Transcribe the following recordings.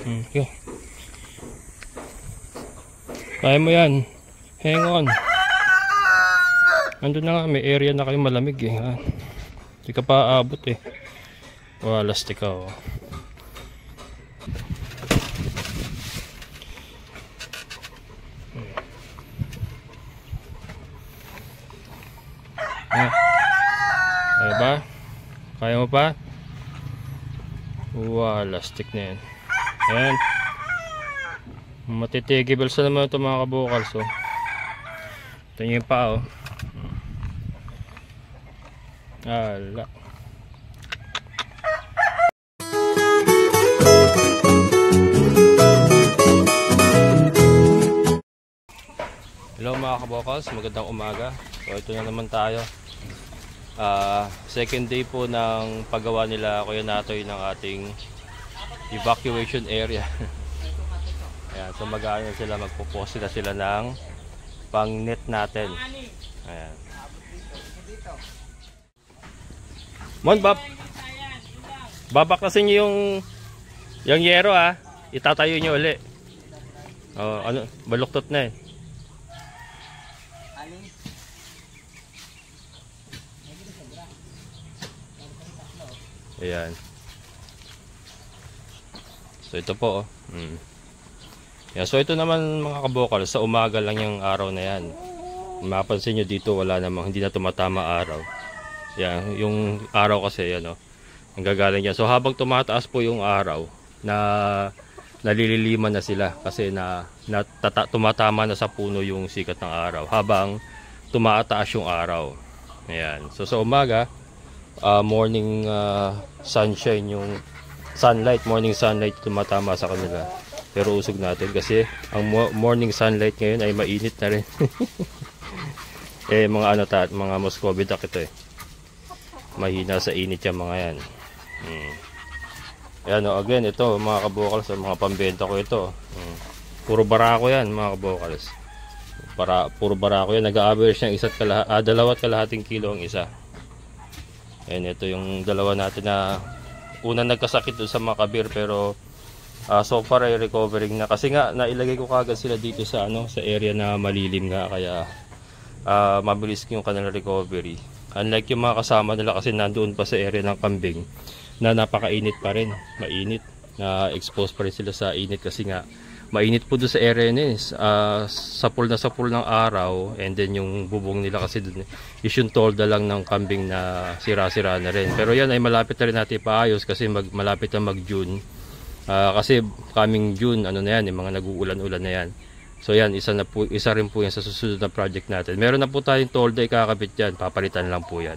Okay. Kaya mo yan. Hang on. Andun na nga, may area na kayo malamig eh. Hindi ka pa aabot eh. Lastik ka oh. Kaya ba? Kaya mo pa? Lastik na yan. Ayan. Matitigibal sa naman ito mga kabukals oh. Ito yung pa oh. Ala. Hello mga kabukals, magandang umaga. So ito na naman tayo. Second day po ng paggawa nila Kuya Natoy ng ating evacuation area. Ayan, so mag-aano sila, magpo-post sila ng pang-net natin. Ayan. Mon, babakasin nyo yung yero itatayo nyo uli. Baluktot na eh. Ayan. So ito po Yan. So ito naman mga kabukal, sa umaga lang yung araw na yan. Mapansin nyo dito wala namang, hindi na tumatama araw. Yan, yung araw kasi yan ang gagaling yan. So habang tumataas po yung araw, nalililiman na sila kasi tumatama na sa puno yung sikat ng araw habang tumataas yung araw. Ayan. So sa umaga, morning sunshine, yung morning sunlight tumatama sa kanila. Pero usog natin kasi ang morning sunlight ngayon ay mainit na rin. Mga Muscovy duck ito eh. Mahina sa init yung mga yan. Ayan again, ito mga kabukals, mga pambenta ko ito. Puro barako yan mga kabukals. Puro barako yan. Nag-average ng 2.5 kilo ang isa. Ayan, ito yung dalawa natin na unang nagkasakit doon sa Makabir, pero so far ay recovering na kasi nga nailagay ko kagad sila dito sa sa area na malilim nga, kaya mabilis yung kanilang recovery. Unlike yung mga kasama nila kasi nandoon pa sa area ng kambing na napakainit pa rin, mainit, na expose pa rin sila sa init kasi nga mainit po doon sa area sapul ng araw, and then yung bubong nila kasi doon is yung tolda lang ng kambing na sira-sira na rin. Pero yan ay malapit na rin natin paayos kasi malapit na mag-June. Kasi coming June, na yan, yung mga nag-uulan-ulan na yan. So yan, isa rin po yan sa susunod na project natin. Meron na po tayong tolda ikakabit yan, papalitan lang po yan.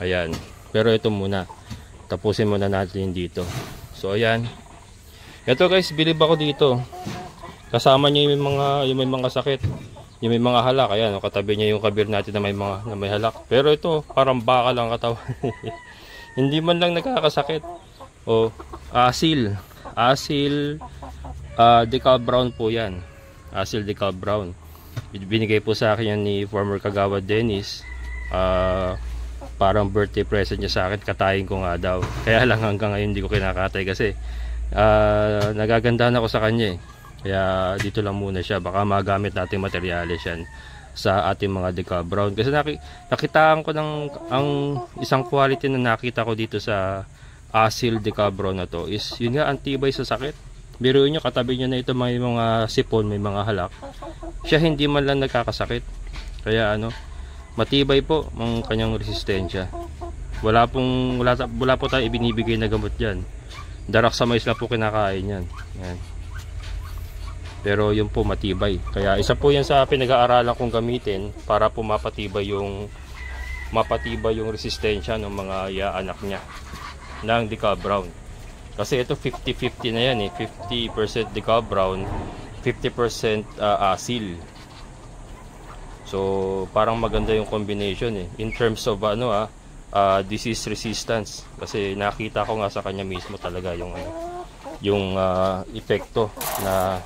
Ayan, pero ito muna, tapusin muna natin dito. So ayan, ito guys, bilib ako dito. Kasama niya yung may mga sakit, yung may mga halak. Ayan, katabi niya yung kabir natin na may halak. Pero ito, parang baka lang katawan. Hindi man lang nakakasakit. Asil decal brown po yan. Asil decal brown. Binigay po sa akin yan ni former Kagawad Dennis. Parang birthday present niya sa akin. Katayin ko nga daw. Kaya lang hanggang ngayon hindi ko kinakatay kasi nagagandahan ako sa kanya eh. Kaya dito lang muna siya, baka magamit natin materyales yan sa ating mga decal brown. Kasi nakitaan ko ang isang quality na nakita ko dito sa asil decal brown na to is yun nga, antibay sa sakit. Biruin nyo, katabi nyo na ito may mga sipon, may mga halak, siya hindi man lang nagkakasakit. Kaya matibay po ang kanyang resistensya. Wala po tayo ibinibigay na gamot dyan. Darak sa mais lang po kinakain yan. Yan. Pero yun po matibay. Kaya isa po yan sa pinag-aaralan kong gamitin para po mapatibay yung resistensya ng mga anak niya ng decal brown. Kasi ito 50-50 na yan eh. 50% decal brown, 50% asil. So parang maganda yung combination eh. In terms of disease resistance, kasi nakita ko nga sa kanya mismo talaga yung epekto na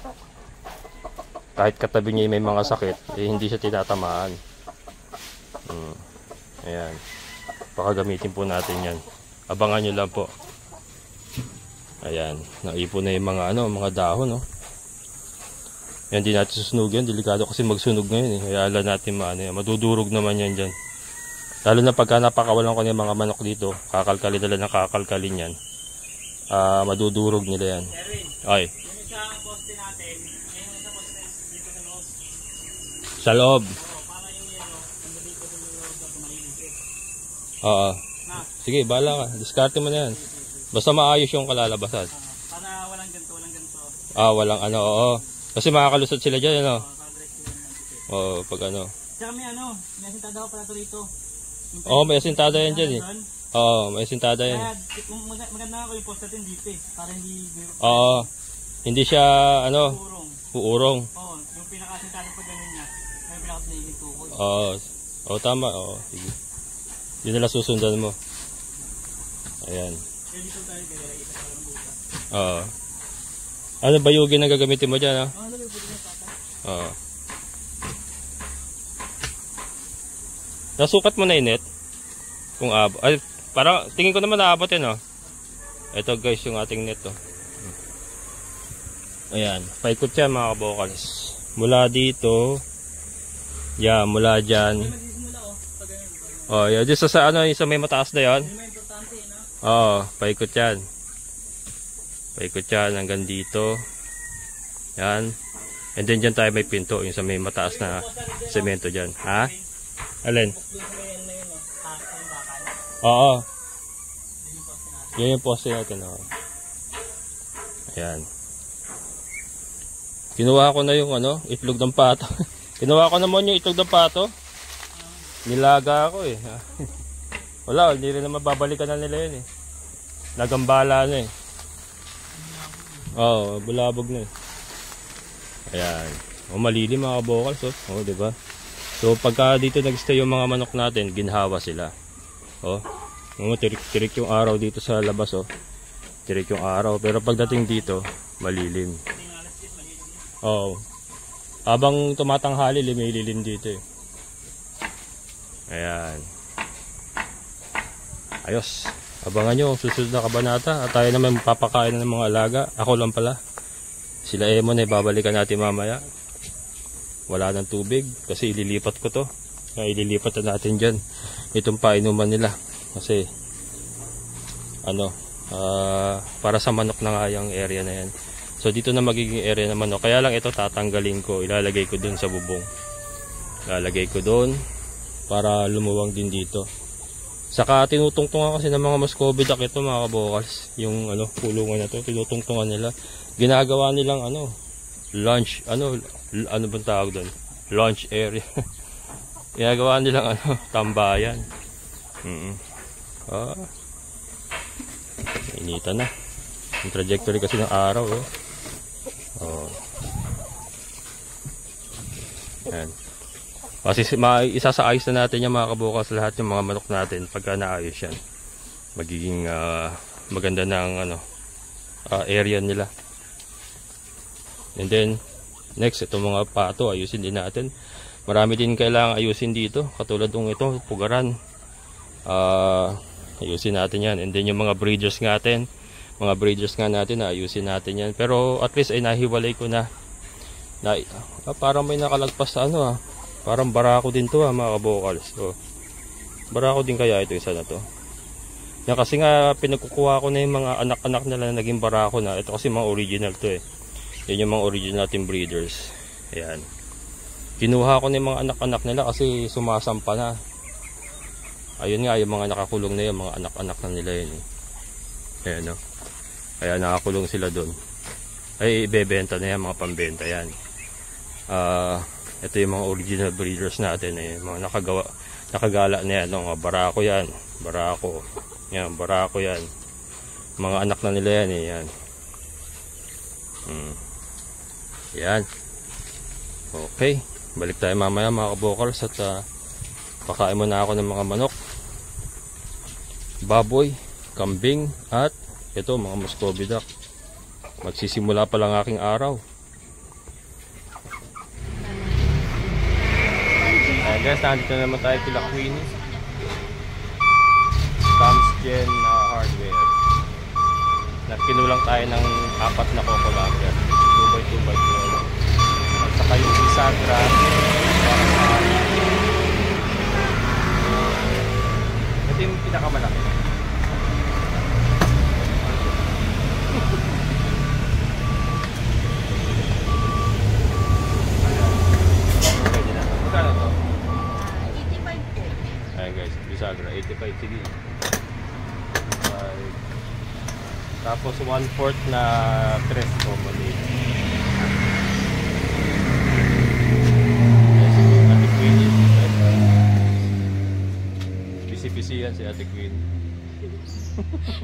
kahit katabi niya may mga sakit hindi siya tinatamaan. Ayan, baka gamitin po natin yan, abangan nyo lang po. Ayan, naipon na yung mga mga dahon, no. Yan, di natin susunugin, delikado kasi magsunog ngayon, eh. Kaya alam natin madudurog naman yan dyan. Lalo na pagka napakawalan ko ng mga manok dito, kakalkalin nila ng kakalkalin yan. Madudurog nila yan. Ay. Yung sa poste natin, yung sa poste dito sa loob. Sa loob. Para yung yelo, nandito sa loob na kumainit. Oo. Sige, bahala ka. Diskarte mo na yan. Basta maayos yung kalalabasan. Para walang ganito, walang ganito. Walang oo. Kasi makakalusot sila dyan, ano? Oo, pag Tsaka may may asintada ko pala ito rito. Oo, may asintada yan dyan, eh. Oo, may asintada yan. Kaya, maganda ako yung poste natin dito, eh. Para hindi... Oo. Hindi siya, uurong. Oo, yung pinaka-asintada pag ganun niya. Yung pinaka-pinaging tukol. Oo, tama. Oo, sige. Yun nila susundan mo. Ayan. Kaya dito tayo, kaya nakikita sa lang buka. Oo. Ano ba yung ginagagamitin mo dyan, ha? Oo, sabi po din tata. Oo. Nasukat mo na yung net? Kung abot. Ay, parang tingin ko naman naabot yun, oh. Ito guys, yung ating net, oh. Ayan. Paikot yan, mga kabokals. Mula dito. Yan, mula dyan. Oh, yan. Dito sa yung may mataas na yan. Oo, paikot yan. Paikot yan hanggang dito. Yan. And then dyan tayo may pinto. Yung sa may mataas na semento dyan. Ha? Alin? Oo. Yan yung poste natin. Oh. Ayan. Kinuha ko na yung itlog ng pato. Kinuha ko naman yung itlog ng pato. Nilaga ako eh. Wala, hindi rin na mababalikan na nila yun eh. Nagambala na eh. Oo, bulabog na eh. Ayan. Malilim mga kabokals, oh. Diba? So pagka dito nagstay yung mga manok natin, ginhawa sila. Tirik yung araw dito sa labas, oh. Tirik yung araw, pero pagdating dito, malilim. Habang tumatanghali, lumililim dito eh. Ayan. Ayos. Abangan nyo susunod na kabanata. At tayo naman papakain ng mga alaga. Ako lang pala. Sila Emon ay babalikan natin mamaya. Wala ng tubig kasi ililipat ko to. Ililipat na natin dyan itong painuman nila. Kasi para sa manok na nga yung area na yan. So dito na magiging area ng manok. Kaya lang ito tatanggalin ko. Ilalagay ko dun sa bubong. Ilalagay ko dun para lumuwang din dito. Saka tinutungtungan kasi ng mga Muscovy duck ito mga kabokals. Yung kulungan na to, tinutungtungan nila. Ginagawa nilang lunch, ano bang tawag doon? Lunch area. Ginagawa nilang tambayan. Initan na. Yung trajectory kasi ng araw, oh. Ayan. Kasi isasaayos na natin yung mga kabukas lahat yung mga manok natin pagka naayos yan. Magiging maganda ng area nila. And then next, itong mga pato ayusin din natin. Marami din kailangang ayusin dito. Katulad ng ito, pugaran. Ayusin natin yan. And then yung mga breeders natin. Mga breeders nga natin, ayusin natin yan. Pero at least ay nahiwalay ko na. Parang may nakalagpas sa parang barako din to mga kabokals. So, barako din kaya ito isa na to. Yan kasi nga pinagkukuha ko na yung mga anak-anak nila na naging barako na. Ito kasi mga original to eh. Yan yung mga original natin breeders. Ayan. Kinuha ko na yung mga anak-anak nila kasi sumasampa na. Ayun nga yung mga nakakulong na yun, mga anak-anak na nila yun eh. Ayan no. Kaya nakakulong sila doon. Ay ibebenta na yan, mga pambenta yan. Ito yung mga original breeders natin eh. Mga nakagala na yan, mga barako yan. Barako. Yan, barako yan. Mga anak na nila yan eh. Yan. Yan. Okay. Balik tayo mamaya mga kabokals at pakain muna ako ng mga manok. Baboy, kambing at ito mga Muscovy duck. Magsisimula pa lang aking araw. Guys, nandito naman tayo kila Queenie. Camsgen Hardware. Kinulang tayo ng 4 na coco lumber. 2x2x2. At saka yung bisagra para sa ito yung pinakamalaki. Pwede na. Magkano to? 85 po. Ayan guys, bisagra 85. Sige. Tapos 1/4 na tres ko mali. Yes, Ate Queen. Busy yan si Ate Queen.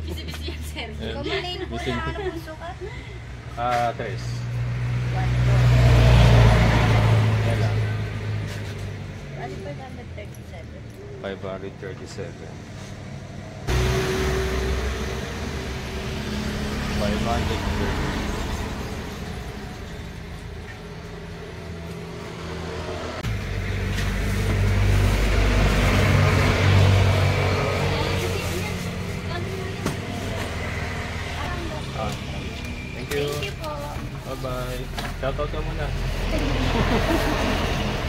Bisi-bisi yan, sir. Ayan. Kumalin po Busy. na ang sukat. Tres. 1, Yan lang. 537. 537. 530. Thank you. Thank you po. Bye-bye. Shoutout ka muna.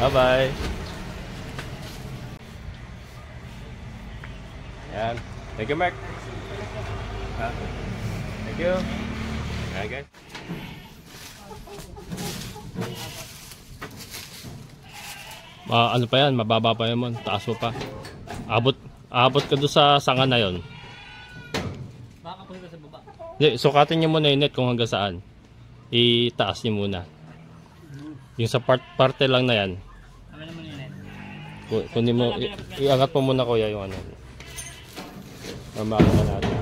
Bye-bye. Yan. Thank you, Mark. Ha? Thank you. Ayan, guys. Ano pa yan? Mababa pa yan mo. Taas mo pa. Abot ka doon sa sanga na yon. Baka po sa baba. Hindi, sukatin nyo muna yung net kung hanggang saan. Itaas nyo muna. Yung sa parte lang na yan. Ano naman yun eh? Kunin mo, iangat mo muna kuya yung ano. Mamakita natin.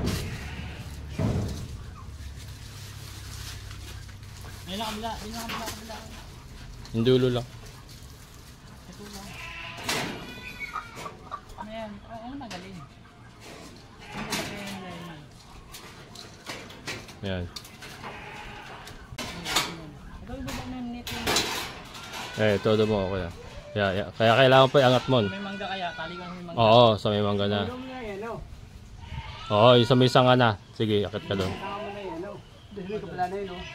Ayun lang kabila. Ayun lang kabila. Yung dulo lang. Ito lang. Ano yan? Ano magaling? Ano ba yung layman? Yan. Ito yung baba na yung net yun. Todo mo kuya. Kaya kailangan pa iangat mo. May mangga kaya? Tali ka may mangga. Oo, sa may mangga na. Oo, yung sa may sanga na. Sige, akit ka doon.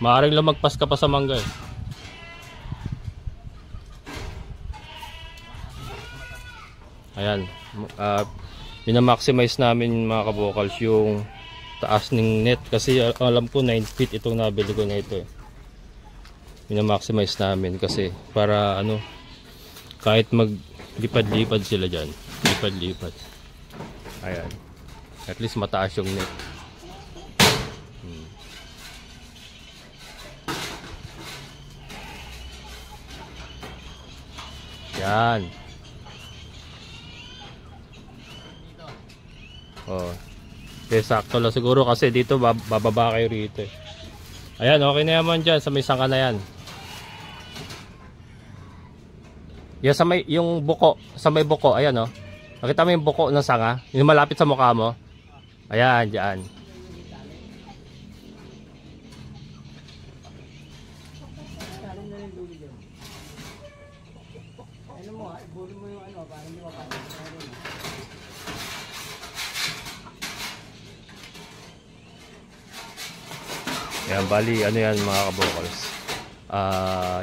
Maaaring lumagpas ka pa sa mangga eh. Ayan. Minamaximize namin mga kabokals yung taas ng net. Kasi alam ko 9 feet itong nabili ko na ito eh. Minamaximize namin kasi para ano, kahit maglipad-lipad sila dyan. Lipad-lipad. Ayan. At least mataas yung net. Yan. Oh. Okay, sakto lang siguro kasi dito bababa kayo rito eh. Ayan, okay na naman dyan sa may sangka na yan. Yan sa may, yung buko, sa may buko, ayan oh. Nakita mo yung buko ng sanga? Yung malapit sa mukha mo? Ayan, dyan. Yan, bali, ano yan mga kabokals.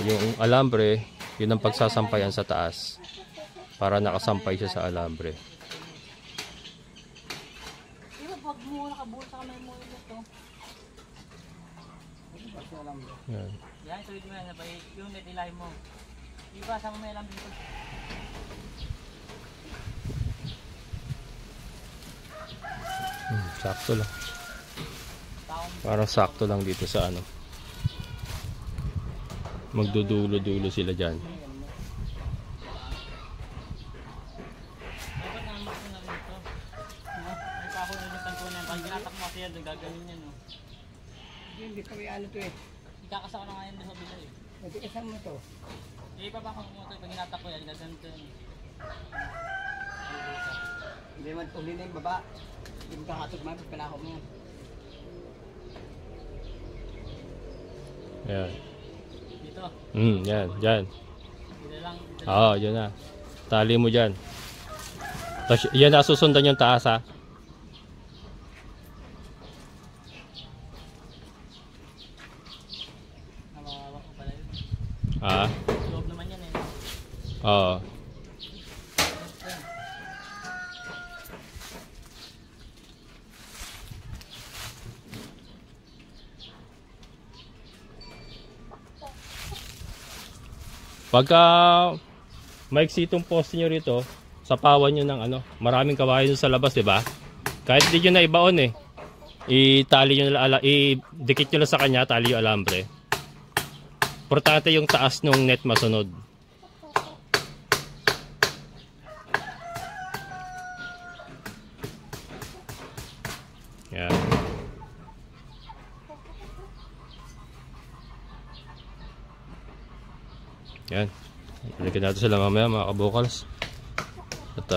Yung alambre, yun ang pagsasampayan sa taas. Para nakasampay siya sa alambre. Diba, pag mo nakabuo sa kamay mo ito. Yan. Yan, tuwid mo yan. Yung net ilahin mo. Iba, sama mo yung dito. Sakto lang. Parang sakto lang dito sa ano. Magdudulo-dulo sila dyan. Dapat namak mo na dito. May pako na yung tanto na yan. Pag ginatak mo kasi yan, gagawin yan. No? Hindi kami ano to eh. Ikakasa ko na nga yan doon sa bila eh. Hindi kasama mo to. Ipapako mo ito. Pag ginatak ko yan, gaganto yan. Hindi man uli na yung baba. Hindi mo kakatog man, pinako mo yan. Yan. Dito. Yan, dyan. Dito lang. Dito lang. Oo, dyan na. Tali mo dyan. Tapos yan na susundan yung taas ha. Ah, Loob naman yan eh. oo. Pagka maiksi itong poste nyo rito, sapawan nyo ng ano, maraming kawain sa labas, di ba? Kahit hindi nyo na ibaon eh. Itali nyo na, idikit nyo lang sa kanya, tali yung alambre. Importante yung taas ng net masunod. Yan. Yan. Balikan natin sila mamaya mga kabukals. At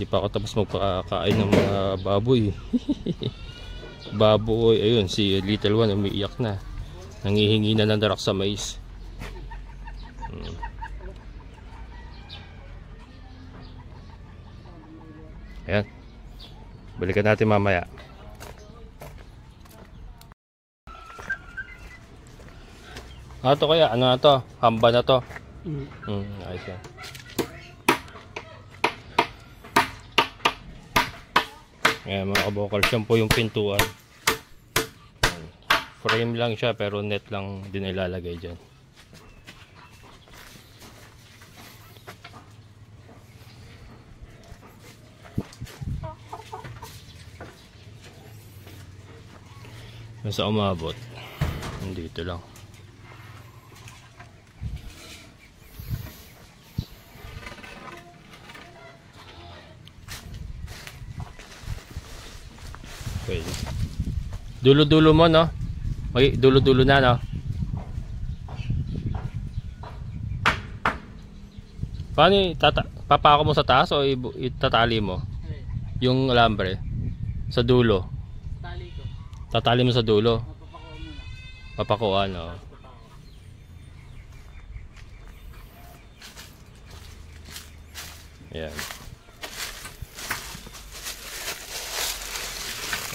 di pa ako tapos magpakain ng mga baboy. Baboy, ayun, si little one umiiyak na. Nangihingi na ng darak sa mais. Ayan. Balikan natin mamaya. Ito kaya, ano na to? Hamba na to. Ayos yan. Ayan mga kabukals, yan po yung pintuan. Frame lang siya pero net lang din ilalagay dyan. Nasa umabot. Dito lang. Okay. Dulo-dulo mo, no? Okay, dulo-dulo na, no? Paano papako mo sa taas o itatali mo? Yung alambre sa dulo. Tali ko. Tatali mo sa dulo. Papapako muna. Papakuan, no? Ayan.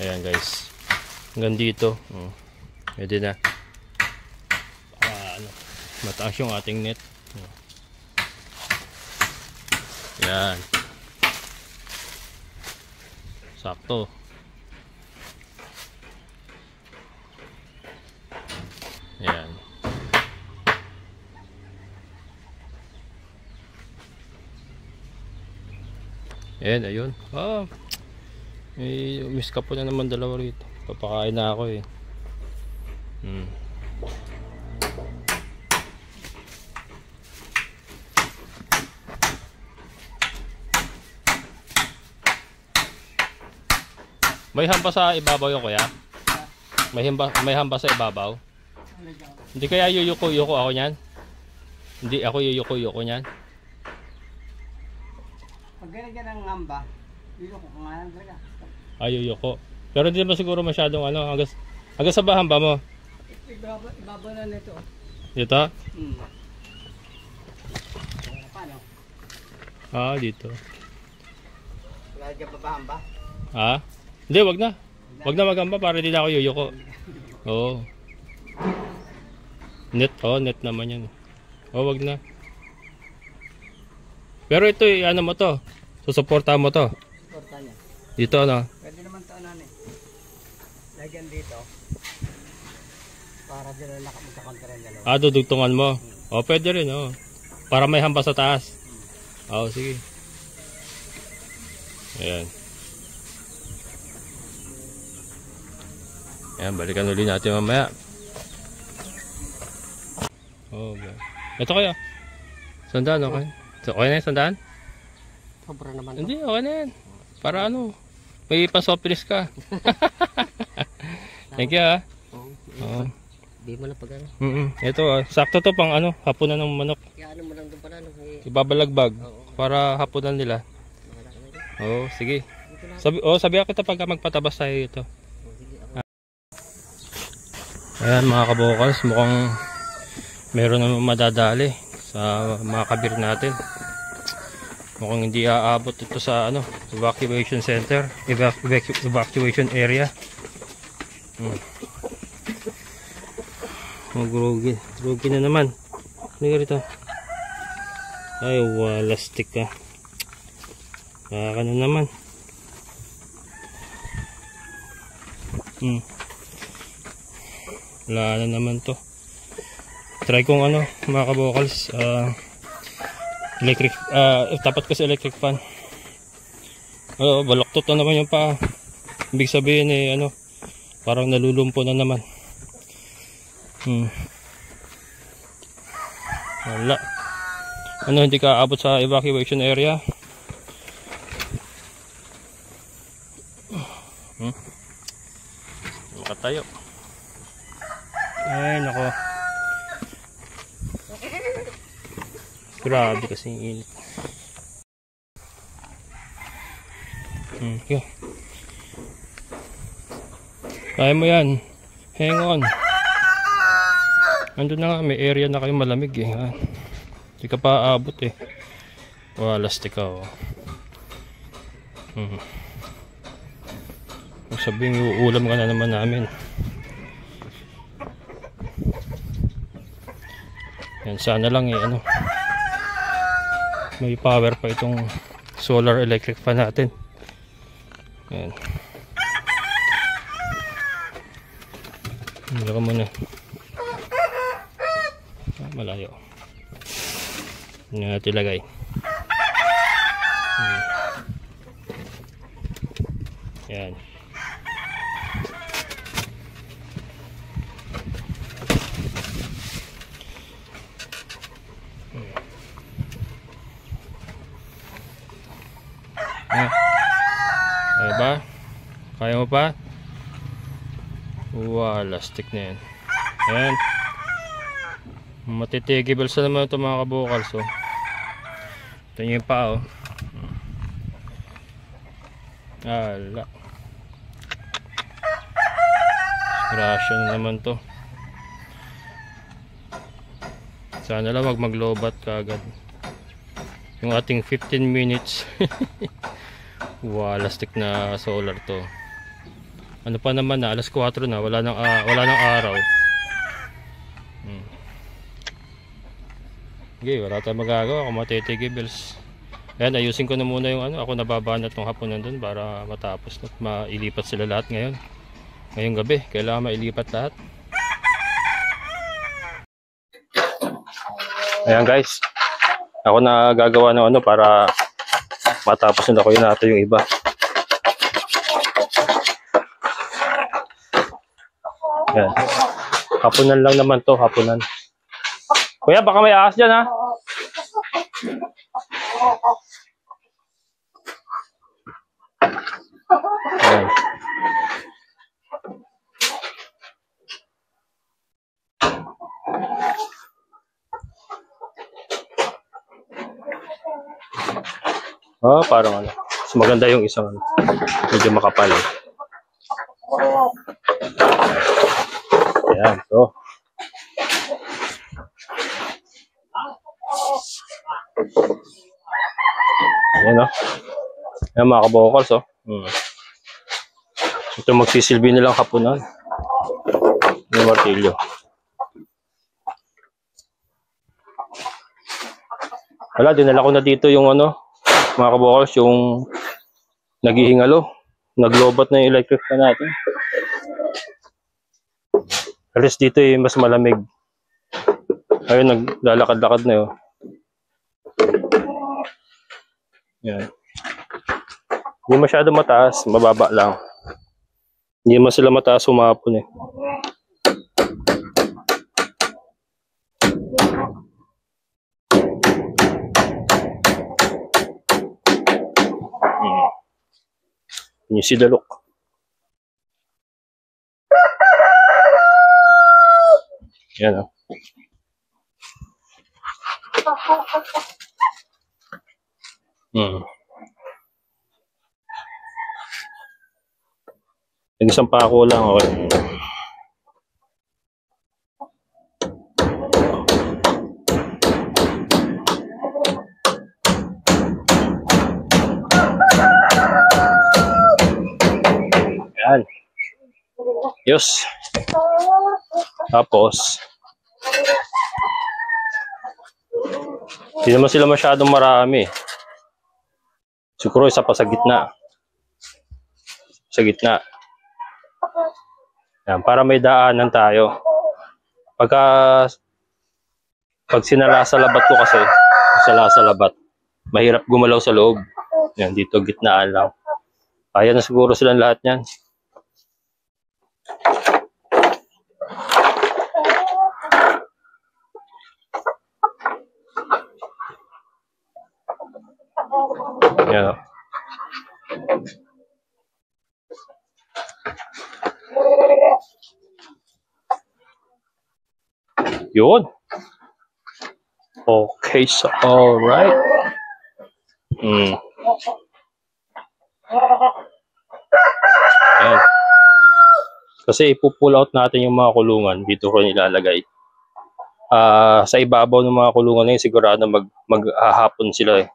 Ayan guys. Hanggang dito. Pwede na. Ano, mataas yung ating net. Ayan. Sakto. Ayan. Ayan, ayun. Miss ka po na naman dalawa rito. Papakain na ako eh. May hamba sa ibabaw yung kuya? May hamba sa ibabaw? Hindi kaya yuyuko-yuko ako niyan? Hindi ako yuyuko-yuko niyan? Pag ganyan ng hamba, dito ko nga talaga. Yuyuko. Pero hindi ba siguro masyadong ano, hanggang sa ba hamba mo? Ibabaw na nito. Dito? Paano? Dito. Wala dyan pa ba hamba? Hindi, wag na. Wag na magamba para hindi na ako yuyuko. Oo. Net naman yan. Wag na. Pero ito, ano mo to? Susuportahan mo to? Suporta niya. Dito, ano? Pwede naman ito, lagyan dito. Para dito na magkakontra ng dalawa. Dudugtungan mo? Pwede rin, para may hamba sa taas. Sige. Ayan. Ayan, balikan ulit natin mamaya. Ito kaya. Sandaan, okay? Okay na yan, sandaan? Sobra naman. Hindi, okay na yan. Para ano, may pasopilis ka. Thank you, Oo. Di mo na pag ano. Ito, sakto to pang ano, hapunan ng manok. Kaya ano mo lang doon pala. Ibabalagbag para hapunan nila. Sige. Sabihan kita pagka magpatabas tayo ito. Ayan mga kabukals, mukhang meron naman madadali sa mga kabir natin. Mukhang hindi aabot ito sa ano, evacuation center, evacuation area. Grugi na naman. Halika rito. Ay, wala stick ka. Baka na naman. Wala na naman to. Try kong ano, mga kabokals. Electric, tapat ko sa electric fan. Baloktot na naman yung paa. Ibig sabihin ano, parang nalulumpo na naman. Wala. Ano, hindi ka aabot sa evacuation area. Makatayo. Ay, nako. Grabe kasi yung init. Okay. Kaya mo yan. Hang on. Andun na nga, may area na kayo malamig eh. Hindi ka pa aabot eh. Wala stick ka oh. Sabihin, uulam ka na naman namin. Yan, sana lang ano, may power pa itong solar electric fan natin. Yan. Hindi ka muna. Malayo. Hindi natin ilagay. Yan. Kaya ba? Kaya mo pa? Wala stick na yan. Ayan. Matitigibal sa naman ito mga kabukals. So, ito yung pa oh. Ala. Rasya na naman to. Sana lang wag maglobat kaagad. Yung ating 15 minutes. Wala stick na solar to. Ano pa naman na, alas 4 na, wala nang araw. Okay, wala tayong magagawa kung matitigibils. Ayan, ayusin ko na muna yung ano, ako nababanat ng hapon nandun para matapos na, mailipat sila lahat ngayon. Ngayong gabi, kailangan mailipat lahat. Ayan guys, ako na gagawa ng ano para matapos na ako yun natin yung iba. Ayan. Hapunan lang naman to, hapunan. Kuya, baka may ahas dyan ha. Ayan. Parang ano. Mas maganda yung isang ano. Medyo makapal. Ayan, so. Ayan o. Ayan mga kabokals o. Ito magsisilbi nilang hapunan. Yung martilyo. Wala, dinala ko na dito yung ano, mga kabokals, yung naghihingalo. Naglobat na yung electric fan natin. Alis dito mas malamig. Ayun, naglalakad-lakad na yun. Yan. Hindi masyado mataas, mababa lang. Hindi man sila mataas humapon eh. You see the look. Yan o. Isang pako lang. Okay. Yan. Yos. Tapos Hindi naman sila masyadong marami. Siguro isa pa sa gitna. Sa gitna. Yan, para may daanan tayo. Pag sinasalabat ko kasi, sinasalabat, mahirap gumalaw sa loob. Yan, dito gitnaan lang. Kaya na siguro silang lahat yan. Yan. Yun. Okay, so alright. Ayan. Kasi ipupull out natin yung mga kulungan. Dito ko nilalagay. Sa ibabaw ng mga kulungan na yun, sigurado maghahapon sila eh.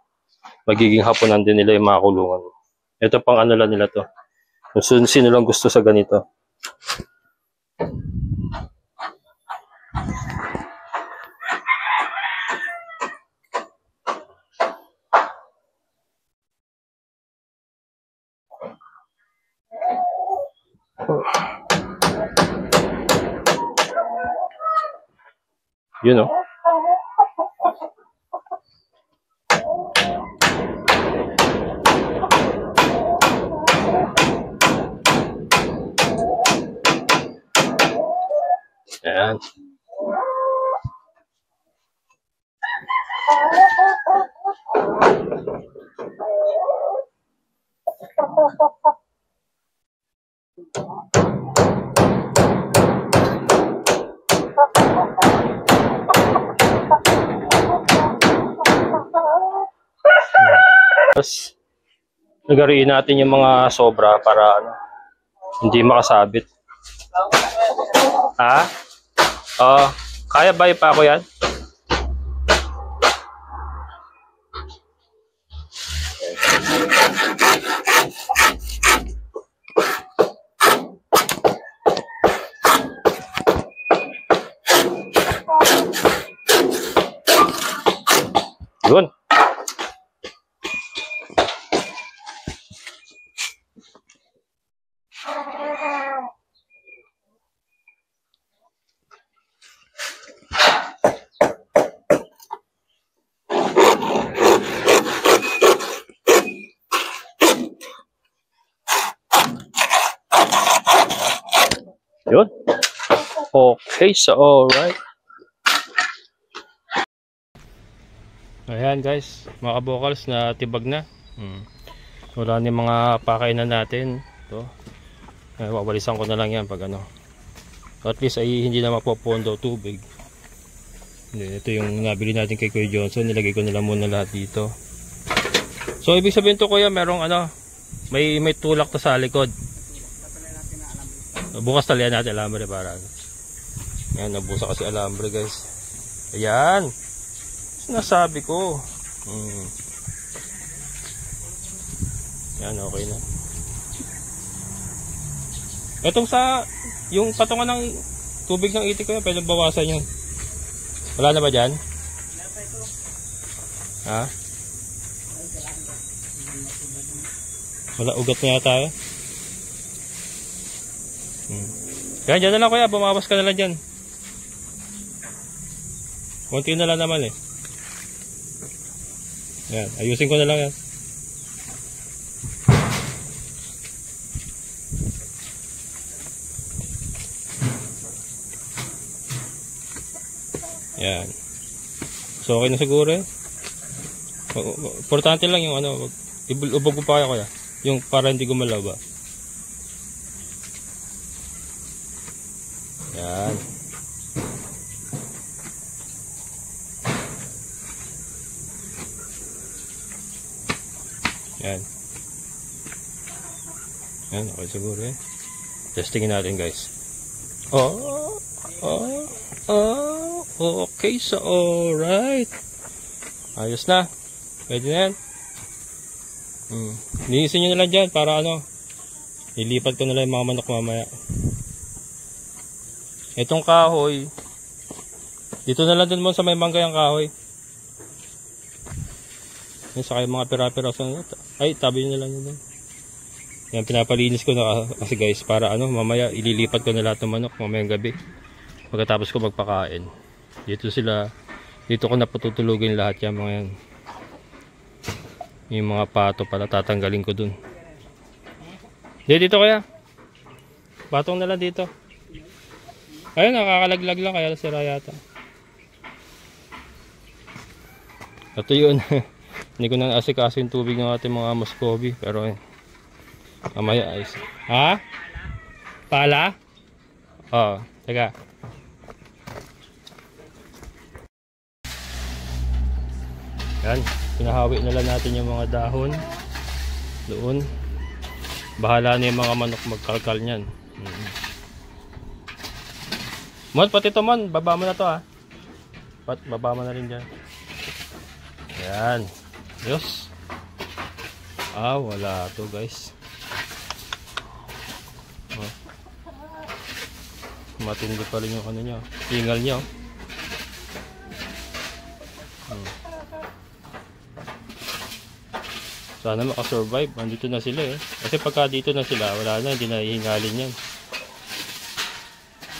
Magiging hapunan din nila yung mga kulungan. Ito pang ano lang nila to. Kung sino lang gusto sa ganito. You know. Ayan. Tapos, nagariin natin yung mga sobra para hindi makasabit. Ha? Kaya ba pa ako yan? Yun. Yun. Okay, so alright. Ayan guys, mga kabokals na tibag na. Wala na yung mga pakainan natin. Ito. Wawalisan ko na lang yan pag ano. At least ay hindi na mapopondo tubig. Ito yung nabili natin kay Kuya Johnson. Nilagay ko na lang muna lahat dito. So ibig sabihin to kuya, merong may tulak to sa likod. Bukas talian natin alambre para. Ayan, nabusa kasi alambre guys. Ayan. Sinasabi ko. Ayan, okay na. Itong yung patungan ng tubig ng itik ko yan, pwede bawasan yun. Wala na ba dyan? Ha? Wala, ugat na yata eh. Kaya dyan na lang kuya, bumawas ka na lang dyan. Konti na lang naman eh. Yan, ayusin ko na lang yan. Yan. So okay na siguro eh. Importante lang yung ubog ko pa kaya kuya. Yung para hindi gumalaw ba. Yan. Yan. Yan, okay siguro eh. Testingin natin guys. Okay, so alright. Ayos na. Pwede na yan. Linisin nyo na lang dyan para ilipat ko na lang yung mga manok mamaya. Itong kahoy, dito na lang dun mo sa may mangga yung kahoy. Yan, saka yung mga pira-pira sa ay, tabi nyo na lang yun. Yan, pinapalinis ko na kasi guys, para ano, mamaya ililipat ko na lahat ng manok mamayang gabi. Pagkatapos ko magpakain. Dito ko na patutulugin lahat yan mga yan. Yung mga pato pala, tatanggalin ko dun. Dito kaya. Patong na lang dito. Ayun, nakakalaglag lang kaya sira yata. Ito yun. Hindi ko na asikaso yung tubig ng ating mga Muscovy. Pero mamaya ayos. Ha? Pala? Oo. Teka. Yan. Pinahawi na lang natin yung mga dahon. Doon. Bahala na yung mga manok magkalkal niyan. Mon, pati ito mon. Baba mo na to ha. Baba mo na rin dyan. Yan. Diyos. Wala to guys. Matindi pa rin yung ano nyo. Tingal nyo. Sana makasurvive. Andito na sila eh. Kasi pagka dito na sila, wala na. Hindi na hihingalin yan.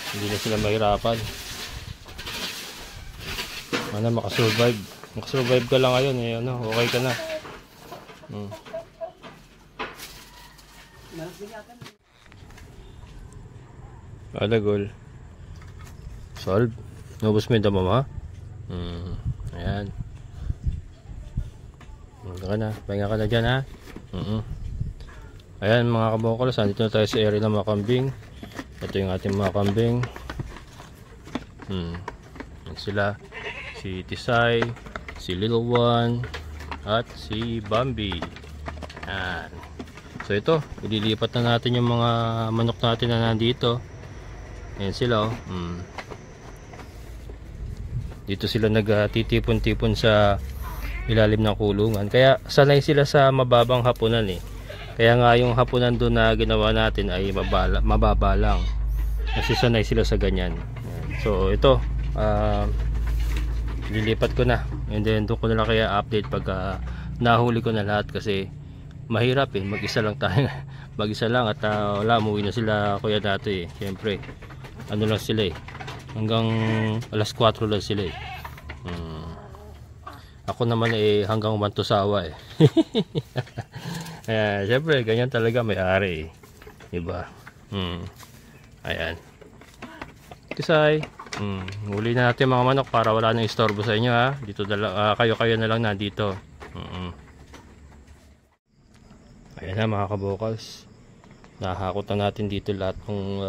Hindi na sila mahirapan. Sana makasurvive. Makasurvive ka lang ngayon eh. Ano, okay ka na. Alagol. Solve. Nubos mo yung dama mo ha? Ayan. Pahinga ka na dyan ha. Ayan mga kabokals, nandito na tayo sa area ng mga kambing. Ito yung ating mga kambing. Yan sila. Si Tisay, si Little One, at si Bambi. Yan. So ito, ililipat na natin yung mga manok natin na nandito. Ayan sila oh. Dito sila nagtitipon-tipon sa ilalim ng kulungan. Kaya sanay sila sa mababang hapunan eh. Kaya nga yung hapunan doon na ginawa natin ay mababa lang. Kasi sanay sila sa ganyan. Ayan. So ito, lilipat ko na. And then doon ko na lang kaya update pag nahuli ko na lahat kasi mahirap eh. Mag-isa lang tayo. Mag-isa lang at wala, umuwi na sila kuya dati eh. Siyempre, ano lang sila eh. Hanggang alas 4 lang sila eh. Ako naman eh hanggang 1 to sawa eh. Ayan, syempre ganyan talaga may-ari eh. Diba? Ayan. Kisay. Huli na natin mga manok para wala nang istorbo sa inyo ha. Dito kayo na lang nandito. Ayan na mga kabokals. Nahakot na natin dito lahat ng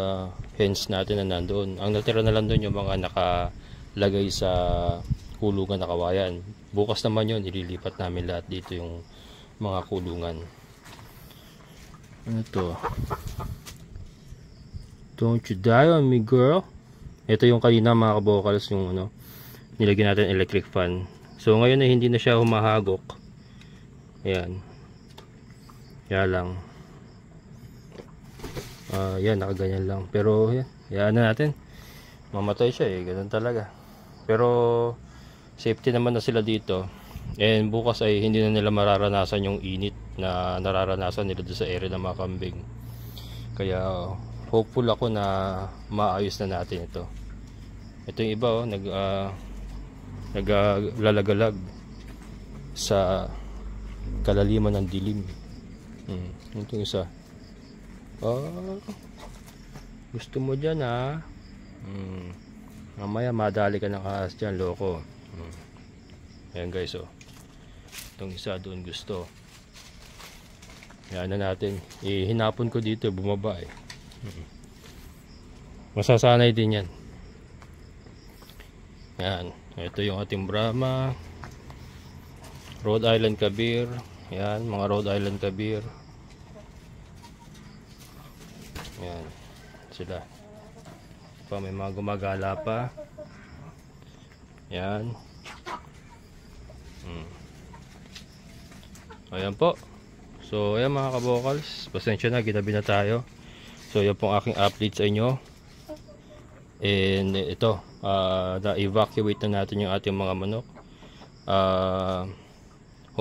hens natin na nandoon. Ang natira na lang doon yung mga nakalagay sa kulungan na kawayan. Bukas naman yun, ililipat namin lahat dito yung mga kulungan. Ano to? Don't you die on me, girl. Ito yung kanina mga kabokals, yung ano, nilagyan natin electric fan. So ngayon ay hindi na siya humahagok. Ayan. Kaya lang. Yan, nakaganyan lang. Pero yan, yan na natin. Mamatay siya eh, ganun talaga. Pero safety naman na sila dito. And bukas ay hindi na nila mararanasan yung init na nararanasan nila doon sa area ng mga kambing. Kaya hopeful ako na maayos na natin ito. Ito yung iba oh, naglalagalag sa kalaliman ng dilim. Ito yung isa. Gusto mo dyan ha? Mamaya madali ka ng ahas dyan, loko. Ayan guys oh. Itong isa doon gusto. Ayan na natin. Hinapon ko dito, bumaba eh. Masasanay din yan. Ayan. Ito yung ating Brahma. Rhode Island Kabir. Ayan, mga Rhode Island Kabir. Ayan. Sila. May mga gumagala pa. Ayan. Ayan po. So ayan mga kabokals, pasensya na, ginabi na tayo. So yan pong aking update sa inyo. And ito, na-evacuate na natin yung ating mga manok.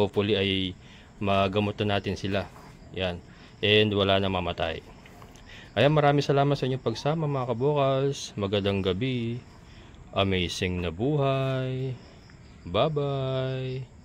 hopefully ay magamot na natin sila. Yan. And wala na mamatay. Ayan, maraming salamat sa inyong pagsama mga kabukals. Magandang gabi. Amazing na buhay. Bye-bye.